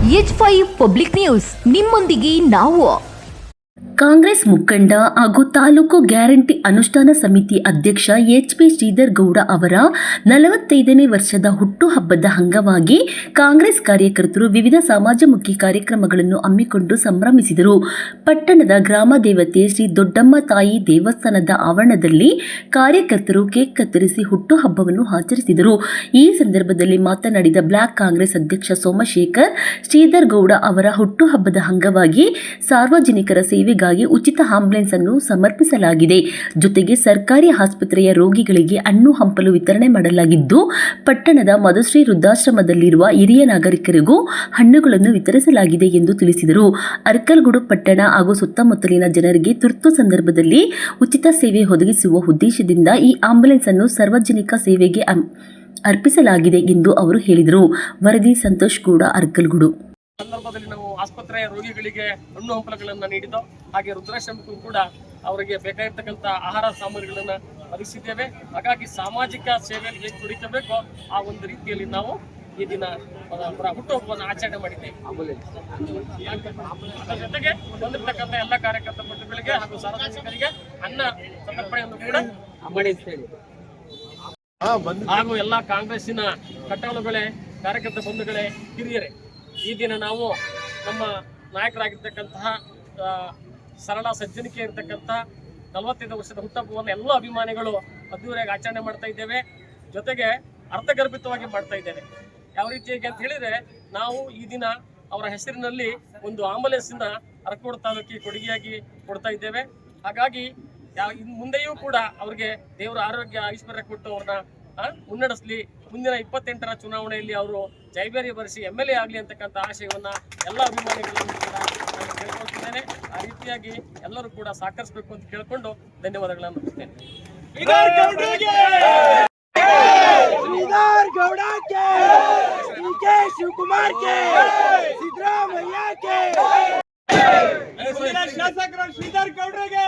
H5 public news ನಿಮ್ಮೊಂದಿಗೆ ನಾವು. ಕಾಂಗ್ರೆಸ್ ಮುಖಂಡ ಹಾಗೂ ತಾಲೂಕು ಗ್ಯಾರಂಟಿ ಅನುಷ್ಠಾನ ಸಮಿತಿ ಅಧ್ಯಕ್ಷ ಎಚ್.ಪಿ. ಶ್ರೀಧರ್ ಗೌಡ ಅವರ 45ನೇ ವರ್ಷದ ಹುಟ್ಟುಹಬ್ಬದ ಅಂಗವಾಗಿ ಕಾಂಗ್ರೆಸ್ ಕಾರ್ಯಕರ್ತರು ವಿವಿಧ ಸಮಾಜಮುಖಿ ಕಾರ್ಯಕ್ರಮಗಳನ್ನು ಹಮ್ಮಿಕೊಂಡು ಸಂಭ್ರಮಿಸಿದರು. ಪಟ್ಟಣದ ಗ್ರಾಮ ದೇವತೆ ಶ್ರೀ ದೊಡ್ಡಮ್ಮ ತಾಯಿ ದೇವಸ್ಥಾನದ ಆವರಣದಲ್ಲಿ ಕಾರ್ಯಕರ್ತರು ಕೇಕ್ ಕತ್ತರಿಸಿ ಹುಟ್ಟುಹಬ್ಬವನ್ನು ಆಚರಿಸಿದರು. ಈ ಸಂದರ್ಭದಲ್ಲಿ ಮಾತನಾಡಿದ ಬ್ಲಾಕ್ ಕಾಂಗ್ರೆಸ್ ಅಧ್ಯಕ್ಷ ಸೋಮಶೇಖರ್, ಶ್ರೀಧರ್ ಗೌಡ ಅವರ ಹುಟ್ಟುಹಬ್ಬದ ಅಂಗವಾಗಿ ಸಾರ್ವಜನಿಕರ ಸೇವೆಗಾಗಿ ಉಚಿತ ಆಂಬ್ಯುಲೆನ್ಸ್ ಅನ್ನು ಸಮರ್ಪಿಸಲಾಗಿದೆ. ಜೊತೆಗೆ ಸರ್ಕಾರಿ ಆಸ್ಪತ್ರೆಯ ರೋಗಿಗಳಿಗೆ ಹಣ್ಣು ಹಂಪಲು ವಿತರಣೆ ಮಾಡಲಾಗಿದ್ದು, ಪಟ್ಟಣದ ಮಧುಶ್ರೀ ವೃದ್ಧಾಶ್ರಮದಲ್ಲಿರುವ ಹಿರಿಯ ನಾಗರಿಕರಿಗೂ ಹಣ್ಣುಗಳನ್ನು ವಿತರಿಸಲಾಗಿದೆ ಎಂದು ತಿಳಿಸಿದರು. ಅರ್ಕಲಗೂಡು ಪಟ್ಟಣ ಹಾಗೂ ಸುತ್ತಮುತ್ತಲಿನ ಜನರಿಗೆ ತುರ್ತು ಸಂದರ್ಭದಲ್ಲಿ ಉಚಿತ ಸೇವೆ ಒದಗಿಸುವ ಉದ್ದೇಶದಿಂದ ಈ ಆಂಬ್ಯುಲೆನ್ಸ್ ಅನ್ನು ಸಾರ್ವಜನಿಕ ಸೇವೆಗೆ ಅರ್ಪಿಸಲಾಗಿದೆ ಎಂದು ಅವರು ಹೇಳಿದರು. ವರದಿ ಸಂತೋಷ್ ಗೌಡ, ಅರ್ಕಲಗೂಡು. ಸಂದರ್ಭದಲ್ಲಿ ನಾವು ಆಸ್ಪತ್ರೆಯ ರೋಗಿಗಳಿಗೆ ಹಣ್ಣು ಹಂಪಲುಗಳನ್ನು ನೀಡಿದ್ದು, ಹಾಗೆ ವೃದ್ಧಾಶ್ರಮಕ್ಕೂ ಕೂಡ ಅವರಿಗೆ ಬೇಕಾಗಿರ್ತಕ್ಕಂಥ ಆಹಾರ ಸಾಮಗ್ರಿಗಳನ್ನು ಒದಗಿಸಿದ್ದೇವೆ. ಹಾಗಾಗಿ ಸಾಮಾಜಿಕ ಸೇವೆಯಲ್ಲಿ ಹೇಗೆ ದುಡಿಸಬೇಕೋ ಆ ಒಂದು ರೀತಿಯಲ್ಲಿ ನಾವು ಈ ದಿನ ಹುಟ್ಟುಹಬ್ಬವನ್ನು ಆಚರಣೆ ಮಾಡಿದ್ದೇವೆ. ಅದರ ಜೊತೆಗೆ ಬಂದಿರತಕ್ಕಂಥ ಎಲ್ಲ ಕಾರ್ಯಕರ್ತ ಬಂಧುಗಳಿಗೆ ಹಾಗೂ ಸಾರ್ವಜನಿಕರಿಗೆ ಅನ್ನ ಸಮರ್ಪಣೆಯನ್ನು ಕೂಡ ಮಾಡಿದ್ದೇವೆ. ಹಾಗೂ ಎಲ್ಲ ಕಾಂಗ್ರೆಸ್ಸಿನ ಕಟ್ಟಡಗಳೇ, ಕಾರ್ಯಕರ್ತ ಬಂಧುಗಳೇ, ಹಿರಿಯರೇ, ಈ ದಿನ ನಾವು ನಮ್ಮ ನಾಯಕರಾಗಿರ್ತಕ್ಕಂತಹ ಸರಳ ಸಜ್ಜನಿಕೆ ಇರತಕ್ಕಂಥ 45 ವರ್ಷದ ಹುಟ್ಟುಹಬ್ಬವನ್ನು ಎಲ್ಲ ಅಭಿಮಾನಿಗಳು ಅದ್ದೂರಿಯಾಗಿ ಆಚರಣೆ ಮಾಡ್ತಾ ಇದ್ದೇವೆ. ಜೊತೆಗೆ ಅರ್ಥಗರ್ಭಿತವಾಗಿ ಮಾಡ್ತಾ ಇದ್ದೇವೆ. ಯಾವ ರೀತಿಯಾಗಿ ಅಂತ ಹೇಳಿದರೆ, ನಾವು ಈ ದಿನ ಅವರ ಹೆಸರಿನಲ್ಲಿ ಒಂದು ಆಂಬುಲೆನ್ಸ್ನ ಅರಕೋಡು ತಾಲೂಕಿಗೆ ಕೊಡುಗೆಯಾಗಿ ಕೊಡ್ತಾ ಇದ್ದೇವೆ. ಹಾಗಾಗಿ ಮುಂದೆಯೂ ಕೂಡ ಅವ್ರಿಗೆ ದೇವರ ಆರೋಗ್ಯ ಐಶ್ವರ್ಯ ಕೊಟ್ಟು ಅವ್ರನ್ನ ಮುನ್ನಡೆಸಲಿ, ಮುಂದಿನ 28ರ ಚುನಾವಣೆಯಲ್ಲಿ ಅವರು ಜೈಬೇರಿ ಬರೆಸಿ MLA ಆಗಲಿ ಅಂತಕ್ಕಂಥ ಆಶಯವನ್ನು ಎಲ್ಲ ಅಭಿಮಾನಿಗಳನ್ನು ಕೂಡ ನಾನು ಕೇಳ್ಕೊಳ್ತಿದ್ದೇನೆ. ಆ ರೀತಿಯಾಗಿ ಎಲ್ಲರೂ ಕೂಡ ಸಹಕರಿಸಬೇಕು ಅಂತ ಕೇಳಿಕೊಂಡು ಧನ್ಯವಾದಗಳನ್ನು ಮುಗಿಸ್ತೇನೆ. ಶಾಸಕರು ಶ್ರೀಧರ್ ಗೌಡ್ರಿಗೆ